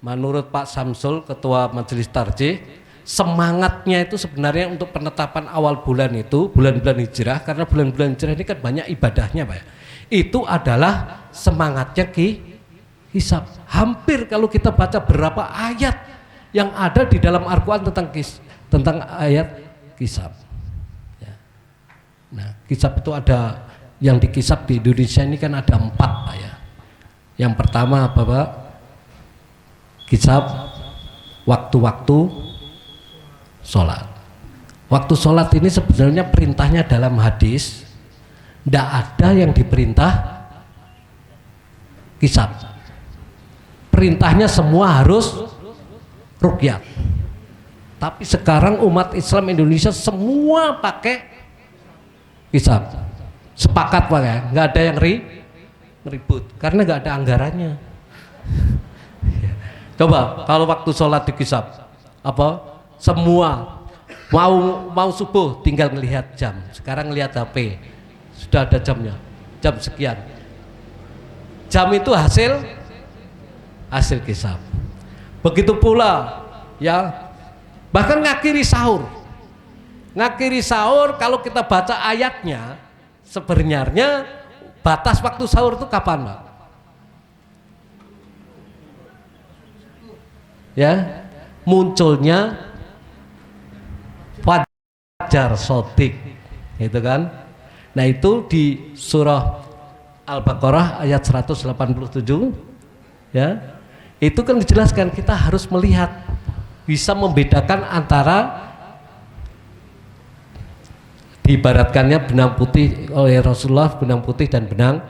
menurut Pak Samsul, Ketua Majelis Tarjih, semangatnya itu sebenarnya untuk penetapan awal bulan itu bulan-bulan hijrah, karena bulan-bulan hijrah ini kan banyak ibadahnya Pak. Itu adalah semangatnya hisab. Hampir kalau kita baca berapa ayat yang ada di dalam Al-Quran tentang ayat hisab. Ya. Nah, hisab itu ada yang dikisab di Indonesia ini kan ada 4 Pak ya. Yang pertama apa Pak? Hisab waktu-waktu sholat. Waktu sholat ini sebenarnya perintahnya dalam hadis tidak ada yang diperintah hisab. Perintahnya semua harus ruqyah. Tapi sekarang umat Islam Indonesia semua pakai hisab. Sepakat Pak ya, nggak ada yang ribut karena nggak ada anggarannya. Coba kalau waktu sholat dikisab apa? Semua mau subuh tinggal melihat jam. Sekarang lihat HP sudah ada jamnya, jam sekian. Jam itu hasil hisab. Begitu pula ya, bahkan ngakhiri sahur kalau kita baca ayatnya sebenarnya batas waktu sahur itu kapan Pak? Ya, munculnya fajar sodik, itu kan? Nah itu di surah Al-Baqarah ayat 187, ya, itu kan dijelaskan kita harus melihat, bisa membedakan antara diibaratkannya benang putih oleh Rasulullah, benang putih dan benang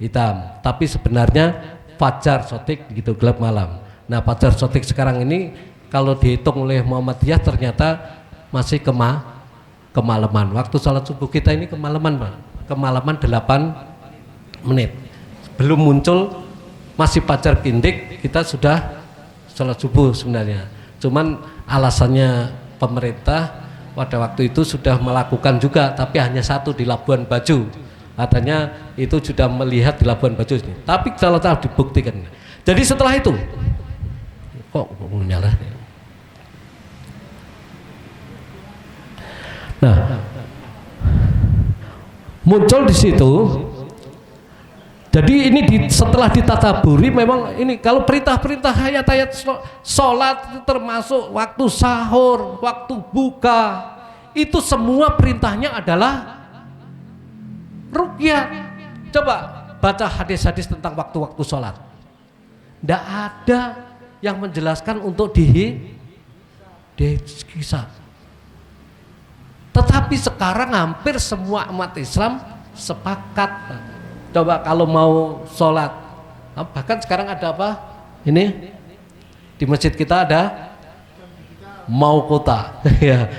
hitam. Tapi sebenarnya fajar sodik gitu, gelap malam. Nah fajar sodik sekarang ini kalau dihitung oleh Muhammadiyah ternyata masih kemalaman. Waktu sholat subuh kita ini kemalaman Pak, kemalaman 8 menit. Belum muncul, masih fajar kindik kita sudah sholat subuh sebenarnya. Cuman alasannya pemerintah pada waktu itu sudah melakukan juga, tapi hanya satu di Labuan Bajo. Katanya itu sudah melihat di Labuan Bajo ini. Tapi kalau tahu dibuktikan. Jadi setelah itu kok nyala. Nah, muncul di situ. Jadi ini setelah ditataburi memang ini kalau perintah-perintah ayat-ayat sholat itu termasuk waktu sahur, waktu buka, itu semua perintahnya adalah ruqyah. Coba baca hadis-hadis tentang waktu-waktu sholat, tidak ada yang menjelaskan untuk dihisab. Tetapi sekarang hampir semua umat Islam sepakat. Coba kalau mau sholat, bahkan sekarang ada apa? Ini di masjid kita ada mau kota, ya,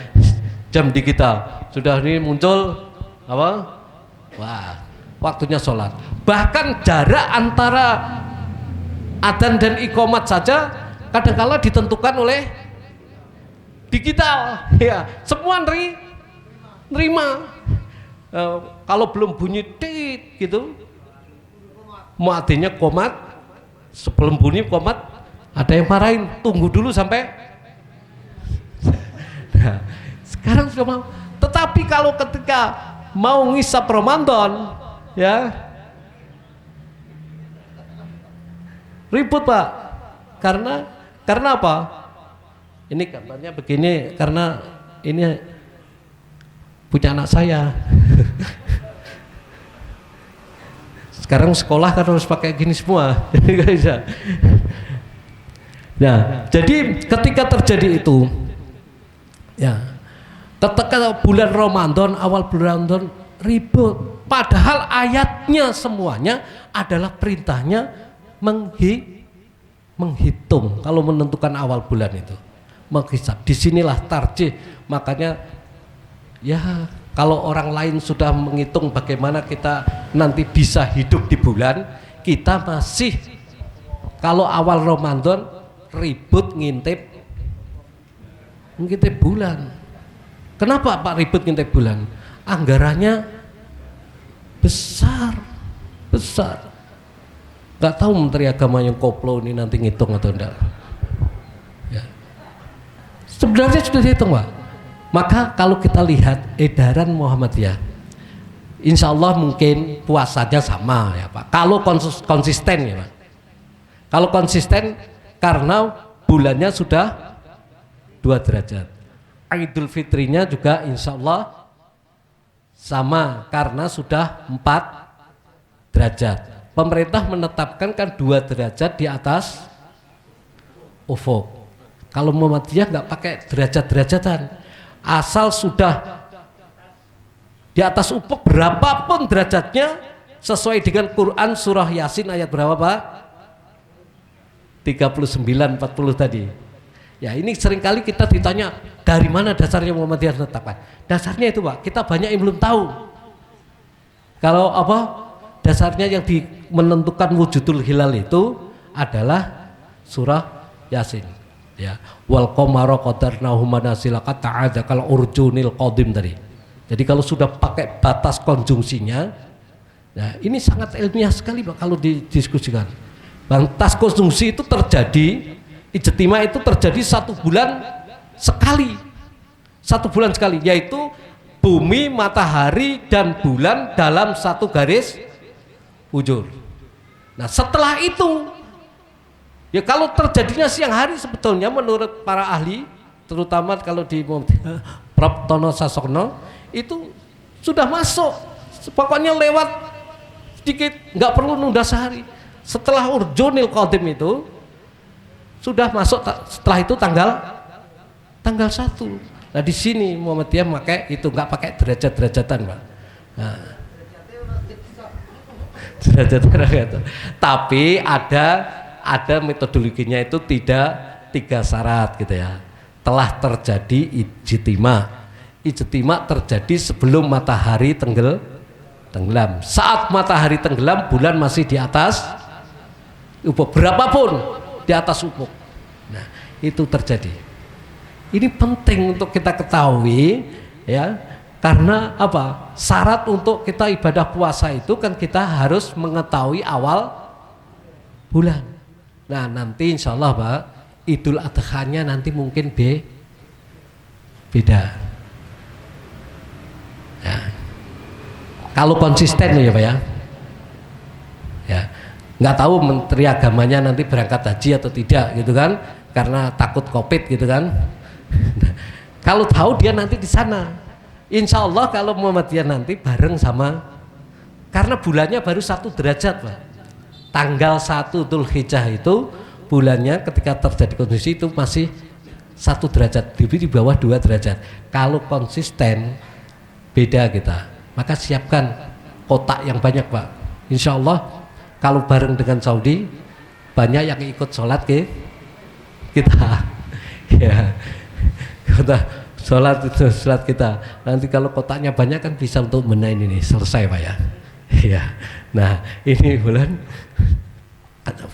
jam digital. Sudah ini muncul apa? Wah, waktunya sholat. Bahkan jarak antara adzan dan iqomat saja kadang-kala ditentukan oleh digital, ya. Semua nerima. Kalau belum bunyi tit gitu, muadzinnya qomat, sebelum bunyi qomat ada yang marahin, tunggu dulu sampai. Nah, sekarang sudah mau. Tetapi kalau ketika mau ngisap Ramadan, ya ribut Pak. Karena apa? Ini gambarnya begini karena ini punya anak saya. Sekarang sekolah kan harus pakai gini semua. Nah, jadi ketika terjadi itu, ya, ketika bulan Ramadan, awal bulan Ramadan ribut. Padahal ayatnya semuanya adalah perintahnya menghitung kalau menentukan awal bulan itu, menghisab. Disinilah tarjih. Makanya ya kalau orang lain sudah menghitung bagaimana kita nanti bisa hidup di bulan, kita masih kalau awal Ramadan ribut ngintip bulan. Kenapa Pak ribut ngintip bulan? Anggarannya besar. Gak tahu Menteri Agama yang koplo ini nanti ngitung atau enggak. Sebenarnya sudah dihitung, Pak. Maka kalau kita lihat edaran Muhammadiyah, insya Allah mungkin puasanya sama ya Pak. Kalau konsisten ya Pak. Kalau konsisten karena bulannya sudah 2 derajat. Idul Fitrinya juga insya Allah sama karena sudah 4 derajat. Pemerintah menetapkan kan 2 derajat di atas ufuk. Kalau Muhammadiyah nggak pakai derajat-derajatan, asal sudah di atas ufuk berapapun derajatnya sesuai dengan Quran surah Yasin ayat berapa Pak? 39 40 tadi. Ya ini seringkali kita ditanya dari mana dasarnya Muhammadiyah menetapkan. Dasarnya itu Pak, kita banyak yang belum tahu. Kalau apa dasarnya yang menentukan wujudul hilal itu adalah surah Yasin. Ya, wal qamara qadarnahu manazila ta'adza kal urjunil qadim tadi. Jadi kalau sudah pakai batas konjungsinya, nah ini sangat ilmiah sekali Pak kalau didiskusikan. Batas konjungsi itu terjadi, ijtima itu terjadi 1 bulan sekali, 1 bulan sekali, yaitu bumi, matahari dan bulan dalam 1 garis bujur. Nah setelah itu, ya kalau terjadinya siang hari sebetulnya menurut para ahli, terutama kalau di Prof. Tono Sasongno itu sudah masuk, pokoknya lewat sedikit, nggak perlu nunda sehari. Setelah urjunil qadim itu sudah masuk, setelah itu tanggal 1. Nah di sini Muhammadiyah pakai itu, nggak pakai derajat-derajatan Pak. Nah, derajat-derajatan. Tapi ada metodologinya itu tidak 3 syarat gitu ya. Telah terjadi ijtima. Ijtima terjadi sebelum matahari tenggelam. Saat matahari tenggelam, bulan masih di atas ufuk, berapapun di atas ufuk. Nah, itu terjadi. Ini penting untuk kita ketahui ya. Karena apa? Syarat untuk kita ibadah puasa itu kan kita harus mengetahui awal bulan. Nah, nanti insya Allah Pak, Idul Adha-nya nanti mungkin beda. Ya. Kalau konsisten ya Pak ya, ya nggak tahu Menteri Agamanya nanti berangkat haji atau tidak gitu kan, karena takut COVID gitu kan. Kalau tahu dia nanti di sana, insya Allah kalau Muhammadiyah nanti bareng sama, karena bulannya baru 1 derajat Pak. Tanggal 1 Dzulhijjah itu bulannya ketika terjadi kondisi itu masih 1 derajat, di bawah 2 derajat. Kalau konsisten beda kita, maka siapkan kotak yang banyak Pak. Insya Allah kalau bareng dengan Saudi banyak yang ikut sholat ke kita ya, kita sholat kita. Nanti kalau kotaknya banyak kan bisa untuk menaik ini selesai Pak ya. Ya, nah ini bulan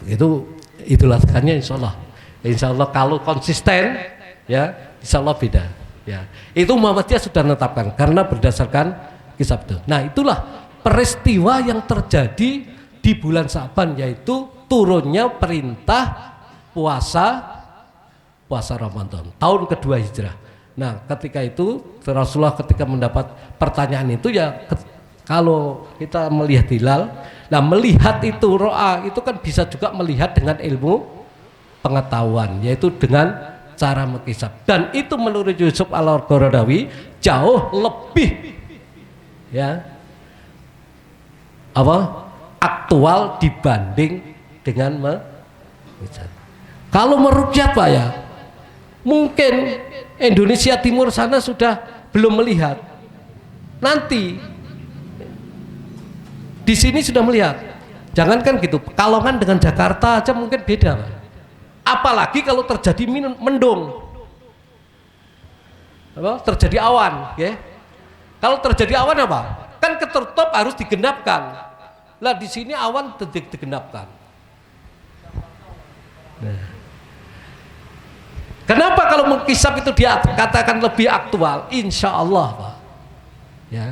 itu latihannya insya Allah kalau konsisten ya insya Allah beda ya. Itu Muhammadiyah sudah menetapkan karena berdasarkan kisah itu. Nah itulah peristiwa yang terjadi di bulan Sa'ban, yaitu turunnya perintah puasa Ramadan tahun kedua hijrah. Nah ketika itu Rasulullah ketika mendapat pertanyaan itu ya, kalau kita melihat hilal, nah melihat itu ro'a itu kan bisa juga melihat dengan ilmu pengetahuan, yaitu dengan cara menghisab, dan itu menurut Yusuf Al-Qaradawi jauh lebih ya aktual dibanding dengan menghisab. Kalau meruqyah Pak ya, mungkin Indonesia Timur sana sudah belum melihat, nanti di sini sudah melihat. Jangankan gitu, Pekalongan dengan Jakarta aja mungkin beda Pak. Apalagi kalau terjadi mendung, terjadi awan, ya. Kalau terjadi awan apa? Kan ketertutup harus digenapkan. Lah di sini awan digenapkan. Nah. Kenapa kalau menghisab itu dia katakan lebih aktual? Insya Allah Pak. Ya.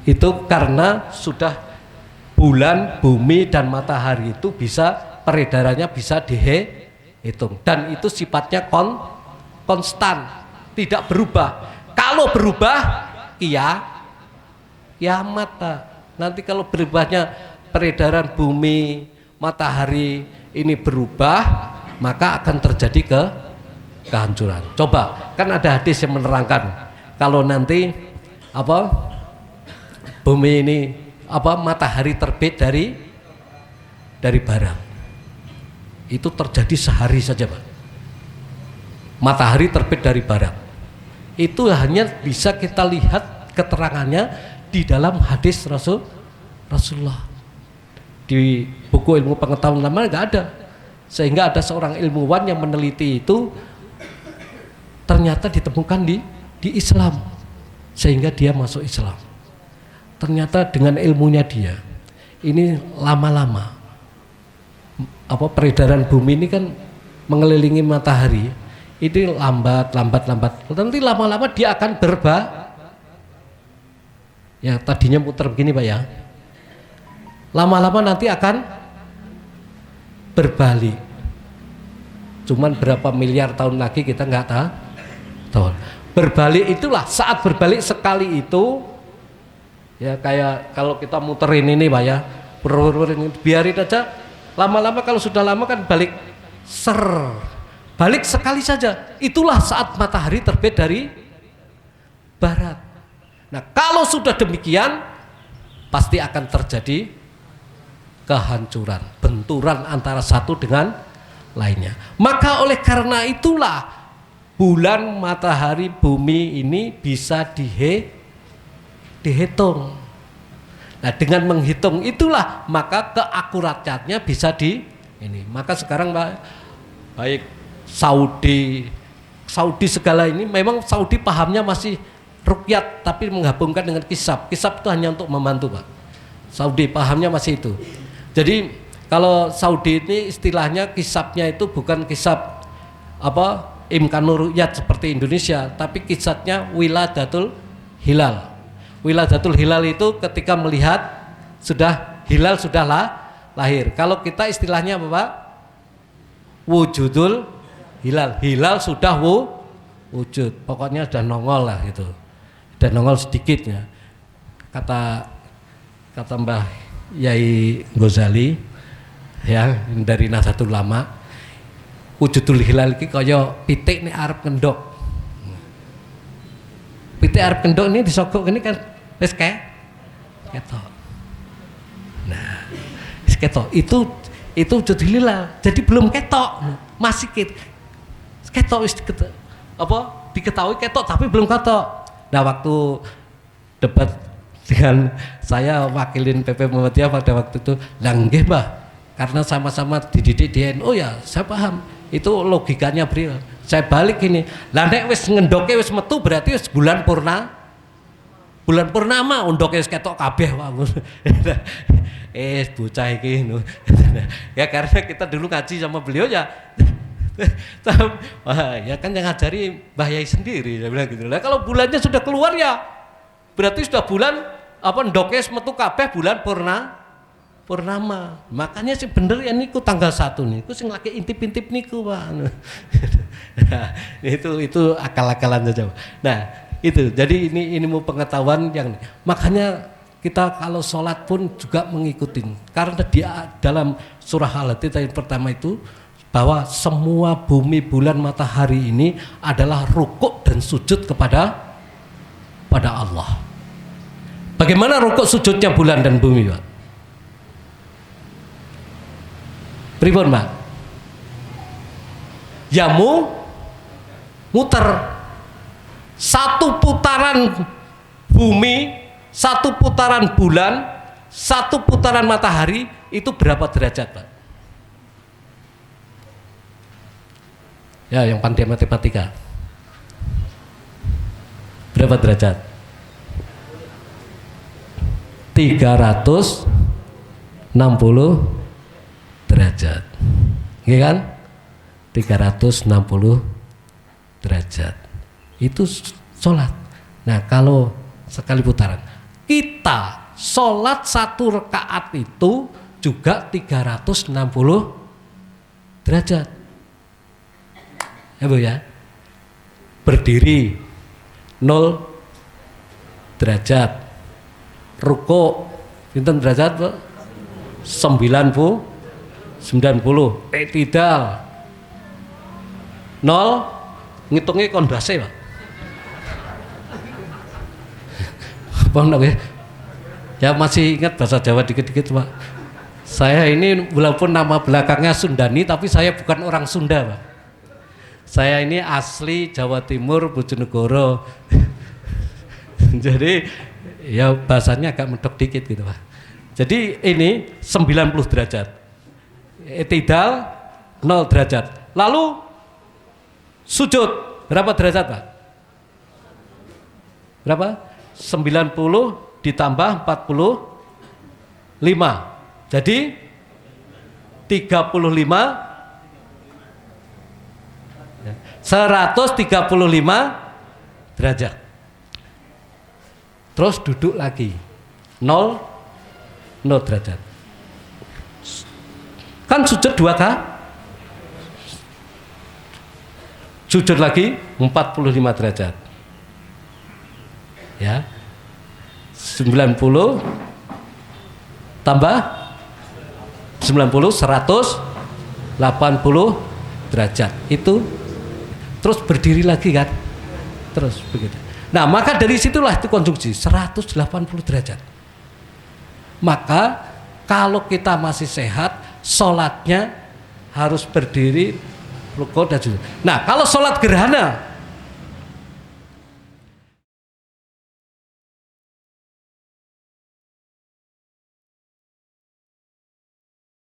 Itu karena sudah bulan, bumi dan matahari itu bisa peredarannya bisa hitung, dan itu sifatnya konstan, tidak berubah. Kalau berubah kiamat. Nanti kalau berubahnya peredaran bumi, matahari ini berubah, maka akan terjadi kehancuran. Coba, kan ada hadis yang menerangkan kalau nanti bumi ini matahari terbit dari barat, itu terjadi sehari saja, Pak. Matahari terbit dari barat, itu hanya bisa kita lihat keterangannya di dalam hadis Rasulullah. Di buku ilmu pengetahuan lama nggak ada, sehingga ada seorang ilmuwan yang meneliti itu, ternyata ditemukan di Islam, sehingga dia masuk Islam. Ternyata dengan ilmunya dia, ini lama-lama peredaran bumi ini kan mengelilingi matahari, ini lambat, nanti lama-lama dia akan ya tadinya muter begini, Pak ya, lama-lama nanti akan berbalik. Cuman berapa miliar tahun lagi kita nggak tahu. Berbalik itulah, saat berbalik sekali itu ya kayak kalau kita muterin ini, Pak ya, biarin aja, lama-lama kalau sudah lama kan balik balik sekali saja. Itulah saat matahari terbit dari barat. Nah, kalau sudah demikian pasti akan terjadi kehancuran, benturan antara satu dengan lainnya. Maka oleh karena itulah bulan, matahari, bumi ini bisa dihitung. Nah, dengan menghitung itulah maka keakuratannya bisa ini. Maka sekarang baik Saudi segala ini, memang Saudi pahamnya masih ruqyat, tapi menggabungkan dengan kisab. Kisab itu hanya untuk membantu, Pak. Saudi pahamnya masih itu. Jadi kalau Saudi ini istilahnya kisabnya itu bukan kisab imkanur ruqyat seperti Indonesia, tapi kisabnya wiladatul hilal. Wiladatul hilal itu ketika melihat hilal sudah lahir. Kalau kita istilahnya apa, Pak? Wujudul hilal. Hilal sudah wujud. Pokoknya sudah nongol lah gitu. Sudah nongol sedikitnya. Kata Mbah Yai Ghazali ya dari Nahdlatul Ulama, wujudul hilal iki kaya pitik nek arep kendhok. Pitik arep kendhok ini disogok ini kan wis ketok. Nah, wis ketok itu wujud hilal. Jadi belum ketok, masih ketok wis diketahui ketok tapi belum ketok. Nah, waktu debat dengan saya wakilin PP Muhammadiyah pada waktu itu, lah nggih Mbah, karena sama-sama dididik di NU ya, saya paham. Itu logikanya beliau. Saya balik ini, lah nek wis ngendoke wis metu berarti wis bulan purnama undoke wis ketok kabeh wae. Bocah iki ya karena kita dulu ngaji sama beliau ya. Wah, ya kan yang ngajari Mbah Yai sendiri, saya bilang gitu. Lah kalau bulannya sudah keluar ya berarti sudah bulan ndoke wis metu kabeh bulan purnama. Makanya sih bener ya niku tanggal 1 niku sing lagi intip-intip niku, Pak. Nah, itu akal-akalan saja. Nah, itu. Jadi ini ilmu pengetahuan yang makanya kita kalau sholat pun juga mengikuti. Karena dia dalam surah Al-Hadid ayat pertama itu bahwa semua bumi, bulan, matahari ini adalah rukuk dan sujud kepada Allah. Bagaimana rukuk sujudnya bulan dan bumi, Pak? Pripun, Pak? Ya muter. Satu putaran bumi, satu putaran bulan, satu putaran matahari itu berapa derajat, Pak? Ya, yang pandai matematika. Berapa derajat? 360 derajat. Iya kan? 360 derajat. Itu sholat. Nah, kalau sekali putaran, kita sholat satu rakaat itu juga 360 derajat. ya Bu ya. Berdiri 0 derajat. Ruko pinten derajat Bu? 90. I'tidal 0, ngitungnya kondase Pak. Paham nggak ya? Ya masih ingat bahasa Jawa dikit-dikit Pak. Saya ini walaupun nama belakangnya Sundani tapi saya bukan orang Sunda Pak. Saya ini asli Jawa Timur, Bojonegoro. Jadi ya bahasanya agak medok dikit gitu Pak. Jadi ini 90 derajat. I'tidal 0 derajat. Lalu sujud berapa derajat Pak? Berapa? 90 ditambah 45. Jadi 35 135 derajat. Terus duduk lagi 0 derajat. Kan sujud 2 kali. Sujud lagi 45 derajat. Ya. 90 tambah 90 180 derajat. Itu terus berdiri lagi kan. Terus begitu. Nah, maka dari situlah itu konjungsi 180 derajat. Maka kalau kita masih sehat, sholatnya harus berdiri, rukuk dan sujud. Nah, kalau sholat gerhana